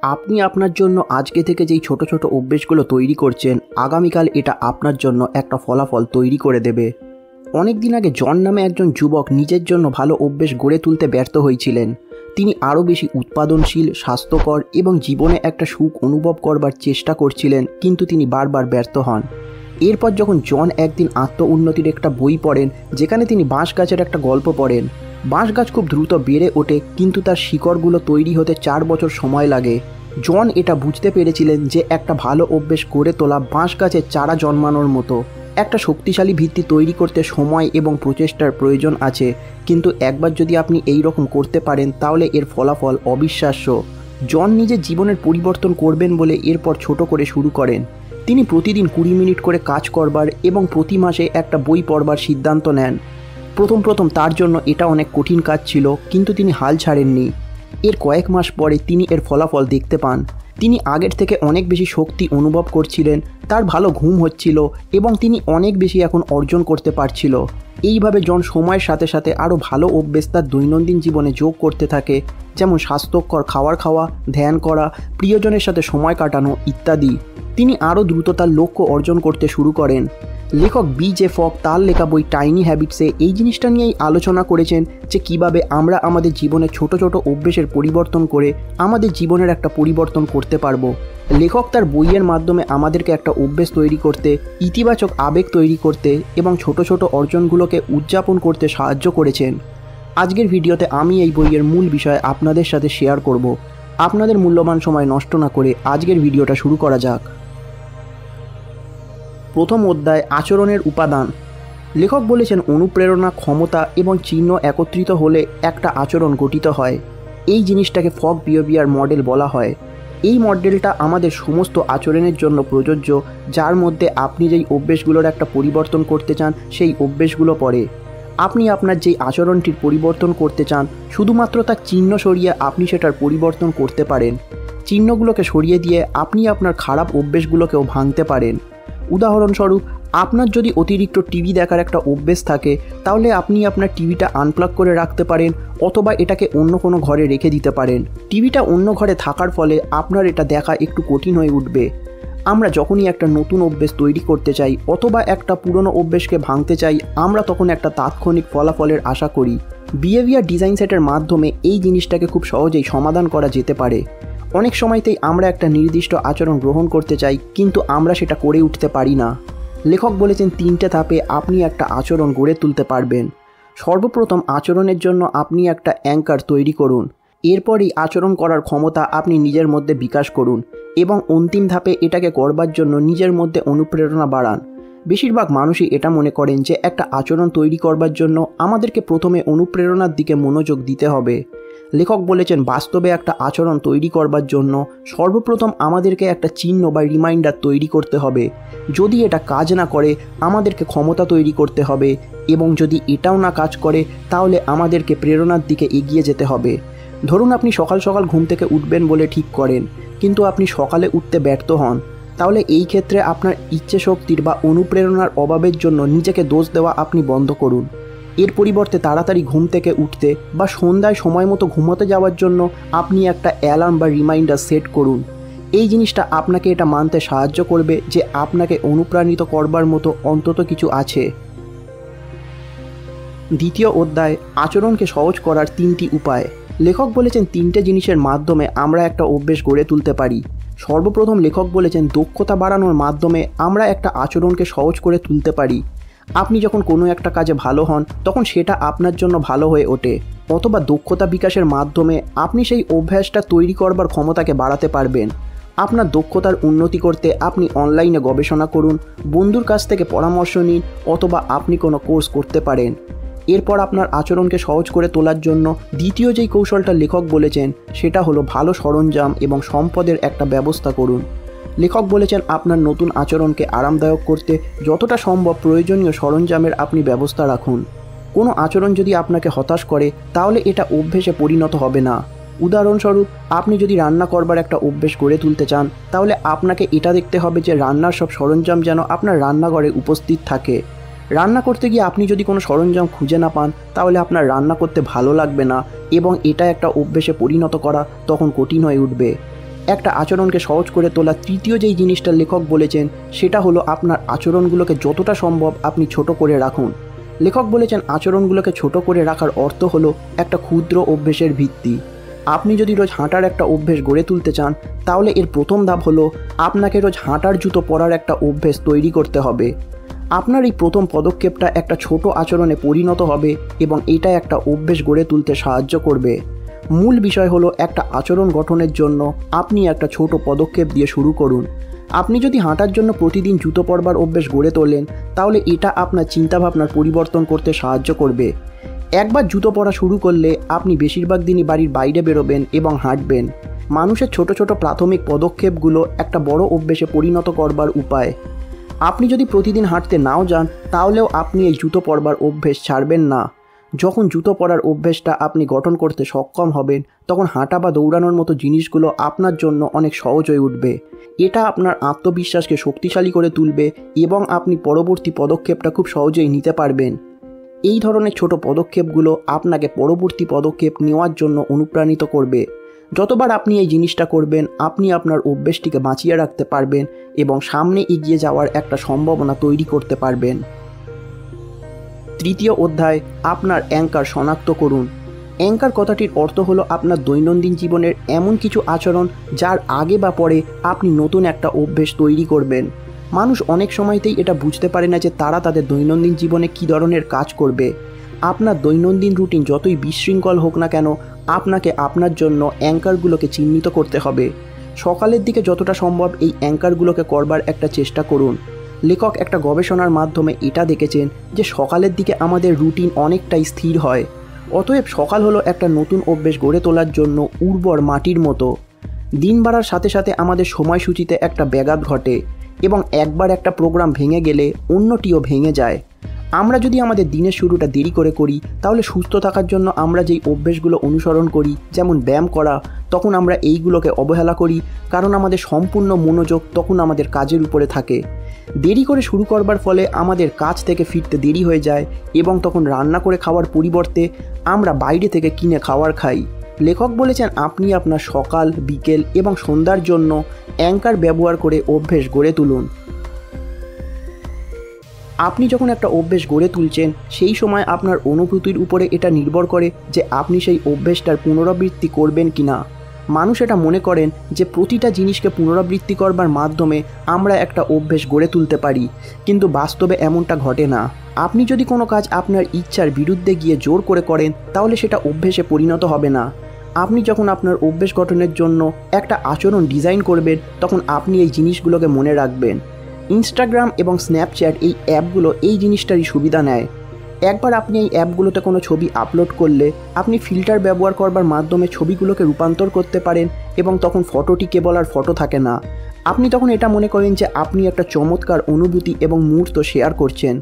আপনি আপনার জন্য আজকে থেকে যেই ছোট ছোট অভ্যেসগুলো তৈরি করছেন, আগামীকাল এটা আপনার জন্য একটা ফলাফল তৈরি করে দেবে। অনেক দিন আগে জন নামে একজন যুবক নিজের জন্য ভালো অভ্যেস গড়ে তুলতে ব্যর্থ হয়েছিলেন। তিনি আরও বেশি উৎপাদনশীল, স্বাস্থ্যকর এবং জীবনে একটা সুখ অনুভব করবার চেষ্টা করছিলেন, কিন্তু তিনি বারবার ব্যর্থ হন। এরপর যখন জন একদিন আত্ম উন্নতির একটা বই পড়েন, যেখানে তিনি বাঁশ গাছের একটা গল্প পড়েন। বাঁশ গাছ খুব দ্রুত বেড়ে ওঠে, কিন্তু তার শিকড়গুলো তৈরি হতে 4 বছর সময় লাগে। জন এটা বুঝতে পেরেছিলেন যে একটা ভালো অভ্যেস গড়ে তোলা বাঁশ গাছের চারা জন্মানোর মতো। একটা শক্তিশালী ভিত্তি তৈরি করতে সময় এবং প্রচেষ্টার প্রয়োজন আছে, কিন্তু একবার যদি আপনি এই রকম করতে পারেন তাহলে এর ফলাফল অবিশ্বাস্য। জন নিজের জীবনের পরিবর্তন করবেন বলে এরপর ছোট করে শুরু করেন। তিনি প্রতিদিন 20 মিনিট করে কাজ করবার এবং প্রতি মাসে একটা বই পড়বার সিদ্ধান্ত নেন। প্রথম তার জন্য এটা অনেক কঠিন কাজ ছিল, কিন্তু তিনি হাল ছাড়েননি। এর কয়েক মাস পরে তিনি এর ফলাফল দেখতে পান। তিনি আগের থেকে অনেক বেশি শক্তি অনুভব করছিলেন, তার ভালো ঘুম হচ্ছিল এবং তিনি অনেক বেশি এখন অর্জন করতে পারছিল। এইভাবে জন সময়ের সাথে সাথে আরও ভালো অভ্যেস তার দৈনন্দিন জীবনে যোগ করতে থাকে, যেমন স্বাস্থ্যকর খাবার খাওয়া, ধ্যান করা, প্রিয়জনের সাথে সময় কাটানো ইত্যাদি। তিনি আরও দ্রুত তার লক্ষ্য অর্জন করতে শুরু করেন। লেখক BJ Fogg তার লেখা বই টাইনি হ্যাবিটসে এই জিনিসটা নিয়েই আলোচনা করেছেন যে কিভাবে আমরা আমাদের জীবনে ছোট ছোট অভ্যেসের পরিবর্তন করে আমাদের জীবনের একটা পরিবর্তন করতে পারবো। লেখক তার বইয়ের মাধ্যমে আমাদেরকে একটা অভ্যেস তৈরি করতে, ইতিবাচক আবেগ তৈরি করতে এবং ছোট ছোট অর্জনগুলোকে উদযাপন করতে সাহায্য করেছেন। আজকের ভিডিওতে আমি এই বইয়ের মূল বিষয় আপনাদের সাথে শেয়ার করব। আপনাদের মূল্যবান সময় নষ্ট না করে আজকের ভিডিওটা শুরু করা যাক। প্রথম অধ্যায়, আচরণের উপাদান। লেখক বলেছেন অনুপ্রেরণা, ক্ষমতা এবং চিহ্ন একত্রিত হলে একটা আচরণ গঠিত হয়। এই জিনিসটাকে ফগ বিহেভিয়ার মডেল বলা হয়। এই মডেলটা আমাদের সমস্ত আচরণের জন্য প্রযোজ্য, যার মধ্যে আপনি যেই অভ্যেসগুলোর একটা পরিবর্তন করতে চান সেই অভ্যেসগুলো পড়ে। আপনি আপনার যেই আচরণটির পরিবর্তন করতে চান, শুধুমাত্র তার চিহ্ন সরিয়ে আপনি সেটার পরিবর্তন করতে পারেন। চিহ্নগুলোকে সরিয়ে দিয়ে আপনি আপনার খারাপ অভ্যেসগুলোকেও ভাঙতে পারেন। উদাহরণস্বরূপ, আপনার যদি অতিরিক্ত টিভি দেখার একটা অভ্যেস থাকে, তাহলে আপনি আপনার টিভিটা আনপ্লাগ করে রাখতে পারেন, অথবা এটাকে অন্য কোনো ঘরে রেখে দিতে পারেন। টিভিটা অন্য ঘরে থাকার ফলে আপনার এটা দেখা একটু কঠিন হয়ে উঠবে। আমরা যখনই একটা নতুন অভ্যেস তৈরি করতে চাই অথবা একটা পুরনো অভ্যেসকে ভাঙতে চাই, আমরা তখন একটা তাৎক্ষণিক ফলাফলের আশা করি। বিহেভিয়ার ডিজাইন সেটের মাধ্যমে এই জিনিসটাকে খুব সহজেই সমাধান করা যেতে পারে। অনেক সময়তেই আমরা একটা নির্দিষ্ট আচরণ গ্রহণ করতে চাই, কিন্তু আমরা সেটা করে উঠতে পারি না। লেখক বলেছেন 3টে ধাপে আপনি একটা আচরণ গড়ে তুলতে পারবেন। সর্বপ্রথম, আচরণের জন্য আপনি একটা অ্যাঙ্কার তৈরি করুন। এরপরই আচরণ করার ক্ষমতা আপনি নিজের মধ্যে বিকাশ করুন এবং অন্তিম ধাপে এটাকে করবার জন্য নিজের মধ্যে অনুপ্রেরণা বাড়ান। বেশিরভাগ মানুষই এটা মনে করেন যে একটা আচরণ তৈরি করবার জন্য আমাদেরকে প্রথমে অনুপ্রেরণার দিকে মনোযোগ দিতে হবে। লেখক বলেছেন বাস্তবে একটা আচরণ তৈরি করবার জন্য সর্বপ্রথম আমাদেরকে একটা চিহ্ন বা রিমাইন্ডার তৈরি করতে হবে। যদি এটা কাজ না করে, আমাদেরকে ক্ষমতা তৈরি করতে হবে, এবং যদি এটাও না কাজ করে, তাহলে আমাদেরকে প্রেরণার দিকে এগিয়ে যেতে হবে। ধরুন আপনি সকাল সকাল ঘুম থেকে উঠবেন বলে ঠিক করেন, কিন্তু আপনি সকালে উঠতে ব্যর্থ হন, তাহলে এই ক্ষেত্রে আপনার ইচ্ছে শক্তির বা অনুপ্রেরণার অভাবের জন্য নিজেকে দোষ দেওয়া আপনি বন্ধ করুন। এর পরিবর্তে তাড়াতাড়ি ঘুম থেকে উঠতে বা সন্ধ্যায় সময় মতো ঘুমোতে যাওয়ার জন্য আপনি একটা অ্যালার্ম বা রিমাইন্ডার সেট করুন। এই জিনিসটা আপনাকে এটা মানতে সাহায্য করবে যে আপনাকে অনুপ্রাণিত করবার মতো অন্তত কিছু আছে। দ্বিতীয় অধ্যায়, আচরণকে সহজ করার 3টি উপায়। লেখক বলেছেন 3টে জিনিসের মাধ্যমে আমরা একটা অভ্যেস গড়ে তুলতে পারি। সর্বপ্রথম লেখক বলেছেন দক্ষতা বাড়ানোর মাধ্যমে আমরা একটা আচরণকে সহজ করে তুলতে পারি। আপনি যখন কোনো একটা কাজে ভালো হন, তখন সেটা আপনার জন্য ভালো হয়ে ওঠে, অথবা দক্ষতা বিকাশের মাধ্যমে আপনি সেই অভ্যাসটা তৈরি করবার ক্ষমতাকে বাড়াতে পারবেন। আপনার দক্ষতার উন্নতি করতে আপনি অনলাইনে গবেষণা করুন, বন্ধুর কাছ থেকে পরামর্শ নিন, অথবা আপনি কোনো কোর্স করতে পারেন। এরপর আপনার আচরণকে সহজ করে তোলার জন্য দ্বিতীয় যেই কৌশলটা লেখক বলেছেন সেটা হলো ভালো সরঞ্জাম এবং সম্পদের একটা ব্যবস্থা করুন। লেখক বলেছেন আপনার নতুন আচরণকে আরামদায়ক করতে যতটা সম্ভব প্রয়োজনীয় সরঞ্জামের আপনি ব্যবস্থা রাখুন। কোনো আচরণ যদি আপনাকে হতাশ করে, তাহলে এটা অভ্যেসে পরিণত হবে না। উদাহরণস্বরূপ, আপনি যদি রান্না করবার একটা অভ্যেস গড়ে তুলতে চান, তাহলে আপনাকে এটা দেখতে হবে যে রান্নার সব সরঞ্জাম যেন আপনার রান্নাঘরে উপস্থিত থাকে। রান্না করতে গিয়ে আপনি যদি কোনো সরঞ্জাম খুঁজে না পান, তাহলে আপনার রান্না করতে ভালো লাগবে না এবং এটা একটা অভ্যেসে পরিণত করা তখন কঠিন হয়ে উঠবে। একটা আচরণকে সহজ করে তোলা তৃতীয় যেই জিনিসটা লেখক বলেছেন সেটা হলো আপনার আচরণগুলোকে যতটা সম্ভব আপনি ছোট করে রাখুন। লেখক বলেছেন আচরণগুলোকে ছোট করে রাখার অর্থ হলো একটা ক্ষুদ্র অভ্যেসের ভিত্তি। আপনি যদি রোজ হাঁটার একটা অভ্যেস গড়ে তুলতে চান তাহলে এর প্রথম ধাপ হলো আপনাকে রোজ হাঁটার জুতো পরার একটা অভ্যেস তৈরি করতে হবে। আপনার এই প্রথম পদক্ষেপটা একটা ছোট আচরণে পরিণত হবে এবং এটা একটা অভ্যেস গড়ে তুলতে সাহায্য করবে। মূল বিষয় হলো একটা আচরণ গঠনের জন্য আপনি একটা ছোট পদক্ষেপ দিয়ে শুরু করুন। আপনি যদি হাঁটার জন্য প্রতিদিন জুতো পরবার অভ্যেস গড়ে তোলেন তাহলে এটা আপনার চিন্তাভাবনার পরিবর্তন করতে সাহায্য করবে। একবার জুতো পরা শুরু করলে আপনি বেশিরভাগ দিনই বাড়ির বাইরে বেরোবেন এবং হাঁটবেন। মানুষের ছোট ছোট প্রাথমিক পদক্ষেপগুলো একটা বড় অভ্যেসে পরিণত করবার উপায়। আপনি যদি প্রতিদিন হাঁটতে নাও যান তাহলেও আপনি এই জুতো পরবার অভ্যেস ছাড়বেন না। যখন জুতো পরার অভ্যেসটা আপনি গঠন করতে সক্ষম হবেন তখন হাঁটা বা দৌড়ানোর মতো জিনিসগুলো আপনার জন্য অনেক সহজ হয়ে উঠবে। এটা আপনার আত্মবিশ্বাসকে শক্তিশালী করে তুলবে এবং আপনি পরবর্তী পদক্ষেপটা খুব সহজেই নিতে পারবেন। এই ধরনের ছোট পদক্ষেপগুলো আপনাকে পরবর্তী পদক্ষেপ নেওয়ার জন্য অনুপ্রাণিত করবে। যতবার আপনি এই জিনিসটা করবেন আপনি আপনার অভ্যেসটিকে বাঁচিয়ে রাখতে পারবেন এবং সামনে এগিয়ে যাওয়ার একটা সম্ভাবনা তৈরি করতে পারবেন। তৃতীয় অধ্যায়, আপনার অ্যাঙ্কার শনাক্ত করুন। অ্যাঙ্কার কথাটির অর্থ হলো আপনার দৈনন্দিন জীবনের এমন কিছু আচরণ যার আগে বা পরে আপনি নতুন একটা অভ্যেস তৈরি করবেন। মানুষ অনেক সময়তেই এটা বুঝতে পারে না যে তারা তাদের দৈনন্দিন জীবনে কী ধরনের কাজ করবে। আপনার দৈনন্দিন রুটিন যতই বিশৃঙ্খল হোক না কেন আপনাকে আপনার জন্য অ্যাঙ্কারগুলোকে চিহ্নিত করতে হবে। সকালের দিকে যতটা সম্ভব এই অ্যাঙ্কারগুলোকে করবার একটা চেষ্টা করুন। লেখক একটা গবেষণার মাধ্যমে এটা দেখেছেন যে সকালের দিকে আমাদের রুটিন অনেকটাই স্থির হয়। অতএব সকাল হলো একটা নতুন অভ্যেস গড়ে তোলার জন্য উর্বর মাটির মতো। দিন বাড়ার সাথে সাথে আমাদের সময়সূচিতে একটা ব্যাঘাত ঘটে এবং একবার একটা প্রোগ্রাম ভেঙে গেলে অন্যটিও ভেঙে যায়। আমরা যদি আমাদের দিনের শুরুটা দেরি করে করি তাহলে সুস্থ থাকার জন্য আমরা যেই অভ্যেসগুলো অনুসরণ করি যেমন ব্যায়াম করা, তখন আমরা এইগুলোকে অবহেলা করি কারণ আমাদের সম্পূর্ণ মনোযোগ তখন আমাদের কাজের উপরে থাকে। দেরি করে শুরু করবার ফলে আমাদের কাজ থেকে ফিরতে দেরি হয়ে যায় এবং তখন রান্না করে খাওয়ার পরিবর্তে আমরা বাইরে থেকে কিনে খাবার খাই। লেখক বলেছেন আপনি আপনার সকাল, বিকেল এবং সন্ধ্যার জন্য অ্যাঙ্কার ব্যবহার করে অভ্যেস গড়ে তুলুন। আপনি যখন একটা অভ্যেস গড়ে তুলছেন সেই সময় আপনার অনুভূতির উপরে এটা নির্ভর করে যে আপনি সেই অভ্যেসটার পুনরাবৃত্তি করবেন কি না। মানুষ এটা মনে করেন যে প্রতিটা জিনিসকে পুনরাবৃত্তি করবার মাধ্যমে আমরা একটা অভ্যেস গড়ে তুলতে পারি, কিন্তু বাস্তবে এমনটা ঘটে না। আপনি যদি কোনো কাজ আপনার ইচ্ছার বিরুদ্ধে গিয়ে জোর করে করেন তাহলে সেটা অভ্যেসে পরিণত হবে না। আপনি যখন আপনার অভ্যেস গঠনের জন্য একটা আচরণ ডিজাইন করবেন তখন আপনি এই জিনিসগুলোকে মনে রাখবেন। ইনস্টাগ্রাম এবং স্ন্যাপচ্যাট এই অ্যাপগুলো এই জিনিসটারই সুবিধা নেয়। একবার আপনি এই অ্যাপগুলোতে কোনো ছবি আপলোড করলে আপনি ফিল্টার ব্যবহার করবার মাধ্যমে ছবিগুলোকে রূপান্তর করতে পারেন এবং তখন ফটোটি কেবল আর ফটো থাকে না। আপনি তখন এটা মনে করেন যে আপনি একটা চমৎকার অনুভূতি এবং মুহূর্ত শেয়ার করছেন।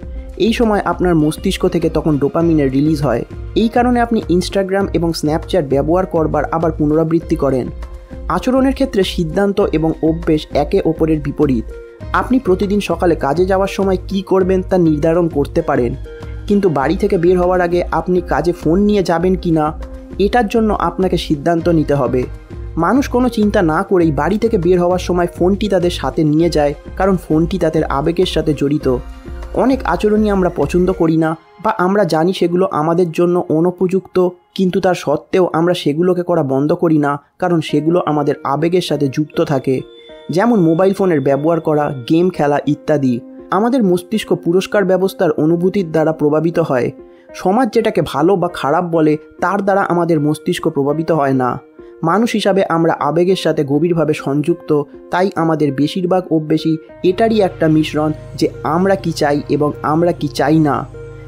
এই সময় আপনার মস্তিষ্ক থেকে তখন ডোপামিনের রিলিজ হয়। এই কারণে আপনি ইনস্টাগ্রাম এবং স্ন্যাপচ্যাট ব্যবহার করবার আবার পুনরাবৃত্তি করেন। আচরণের ক্ষেত্রে সিদ্ধান্ত এবং অভ্যেস একে অপরের বিপরীত। আপনি প্রতিদিন সকালে কাজে যাওয়ার সময় কি করবেন তা নির্ধারণ করতে পারেন, কিন্তু বাড়ি থেকে বের হওয়ার আগে আপনি কাজে ফোন নিয়ে যাবেন কি না এটার জন্য আপনাকে সিদ্ধান্ত নিতে হবে। মানুষ কোনো চিন্তা না করেই বাড়ি থেকে বের হওয়ার সময় ফোনটি তাদের সাথে নিয়ে যায় কারণ ফোনটি তাদের আবেগের সাথে জড়িত। অনেক আচরণই আমরা পছন্দ করি না বা আমরা জানি সেগুলো আমাদের জন্য অনুপযুক্ত, কিন্তু তার সত্ত্বেও আমরা সেগুলোকে করা বন্ধ করি না কারণ সেগুলো আমাদের আবেগের সাথে যুক্ত থাকে। যেমন মোবাইল ফোনের ব্যবহার করা, গেম খেলা ইত্যাদি। আমাদের মস্তিষ্ক পুরস্কার ব্যবস্থার অনুভূতির দ্বারা প্রভাবিত হয়। সমাজ যেটাকে ভালো বা খারাপ বলে তার দ্বারা আমাদের মস্তিষ্ক প্রভাবিত হয় না। মানুষ হিসাবে আমরা আবেগের সাথে গভীরভাবে সংযুক্ত, তাই আমাদের বেশিরভাগ অভ্যেসই এটারই একটা মিশ্রণ যে আমরা কি চাই এবং আমরা কি চাই না।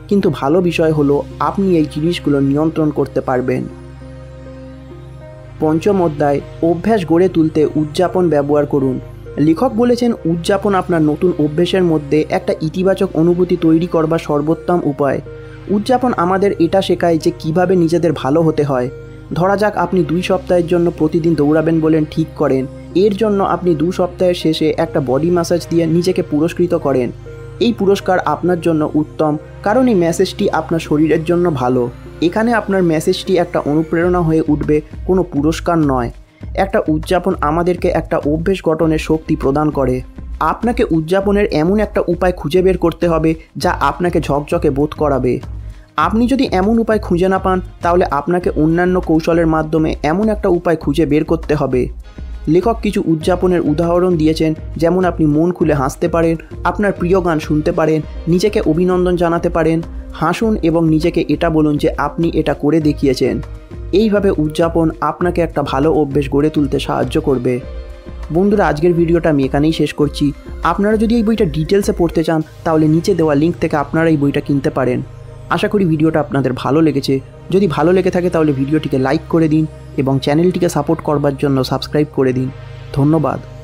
কিন্তু ভালো বিষয় হলো আপনি এই জিনিসগুলো নিয়ন্ত্রণ করতে পারবেন। পঞ্চম অধ্যায়, অভ্যাস গড়ে তুলতে উদযাপন ব্যবহার করুন। লেখক বলেছেন উদযাপন আপনার নতুন অভ্যেসের মধ্যে একটা ইতিবাচক অনুভূতি তৈরি করবার সর্বোত্তম উপায়। উদযাপন আমাদের এটা শেখায় যে কিভাবে নিজেদের ভালো হতে হয়। ধরা যাক আপনি 2 সপ্তাহের জন্য প্রতিদিন দৌড়াবেন বলেন ঠিক করেন। এর জন্য আপনি 2 সপ্তাহের শেষে একটা বডি ম্যাসাজ দিয়ে নিজেকে পুরস্কৃত করেন। এই পুরস্কার আপনার জন্য উত্তম কারণ এই মেসেজটি আপনার শরীরের জন্য ভালো। এখানে আপনার মেসেজটি একটা অনুপ্রেরণা হয়ে উঠবে, কোনো পুরস্কার নয়। একটা উদযাপন আমাদেরকে একটা অভ্যেস গঠনের শক্তি প্রদান করে। আপনাকে উদযাপনের এমন একটা উপায় খুঁজে বের করতে হবে যা আপনাকে ঝকঝকে বোধ করাবে। আপনি যদি এমন উপায় খুঁজে না পান, তাহলে আপনাকে অন্যান্য কৌশলের মাধ্যমে এমন একটা উপায় খুঁজে বের করতে হবে। লেখক কিছু উদযাপনের উদাহরণ দিয়েছেন, যেমন আপনি মন খুলে হাসতে পারেন, আপনার প্রিয় গান শুনতে পারেন, নিজেকে অভিনন্দন জানাতে পারেন, হাসুন এবং নিজেকে এটা বলুন যে আপনি এটা করে দেখিয়েছেন। এইভাবে উদযাপন আপনাকে একটা ভালো অভ্যেস গড়ে তুলতে সাহায্য করবে। বন্ধুরা, আজকের ভিডিওটা আমি এখানেই শেষ করছি। আপনারা যদি এই বইটা ডিটেলসে পড়তে চান, তাহলে নিচে দেওয়া লিঙ্ক থেকে আপনারা এই বইটা কিনতে পারেন। আশা করি ভিডিওটা আপনাদের ভালো লেগেছে। যদি ভালো লেগে থাকে তাহলে ভিডিওটিকে লাইক করে দিন এবং চ্যানেলটিকে সাপোর্ট করবার জন্য সাবস্ক্রাইব করে দিন। ধন্যবাদ।